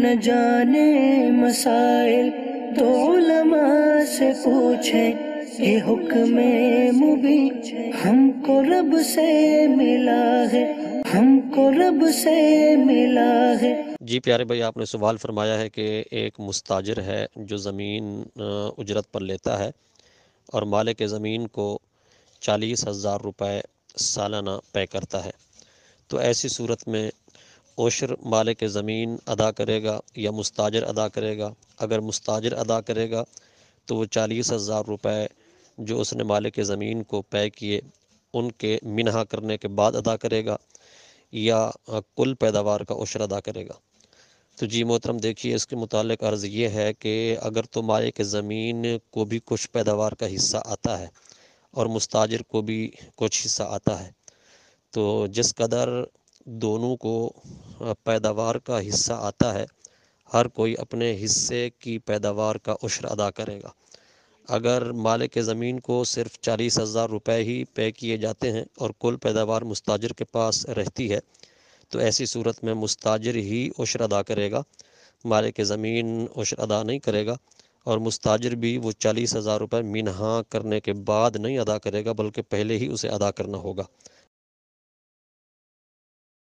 نہ جانے مسائل تو علماء سے پوچھیں، یہ حکم مبین ہم کو رب سے ملا ہے، ہم کو رب سے ملا ہے۔ جی پیارے بھائی، آپ نے سوال فرمایا ہے کہ ایک مستاجر ہے جو زمین اجرت پر لیتا ہے اور مالک زمین کو 40,000 روپے سالانہ پے کرتا ہے، تو ایسی صورت میں عشر مالک زمین ادا کرے گا یا مستاجر ادا کرے گا؟ اگر مستاجر ادا کرے گا تو وہ 40,000 روپے جو اس نے مالک زمین کو پے کیے ان کے منہا کرنے کے بعد ادا کرے گا یا کل پیداوار کا عشر ادا کرے گا؟ تو جی محترم، دیکھیے اس کے متعلق عرض یہ ہے کہ اگر تو مالک زمین کو بھی کچھ پیداوار کا حصہ آتا ہے اور مستاجر کو بھی کچھ حصہ آتا ہے، تو جس قدر دونوں کو پیداوار کا حصہ آتا ہے، ہر کوئی اپنے حصے کی پیداوار کا عشر ادا کرے گا۔ اگر مالک زمین کو صرف 40,000 روپے ہی پے کیے جاتے ہیں اور کل پیداوار مستاجر کے پاس رہتی ہے، تو ایسی صورت میں مستاجر ہی عشر ادا کرے گا، مالک زمین عشر ادا نہیں کرے گا، اور مستاجر بھی وہ 40,000 روپے منہا کرنے کے بعد نہیں ادا کرے گا بلکہ پہلے ہی اسے ادا کرنا ہوگا۔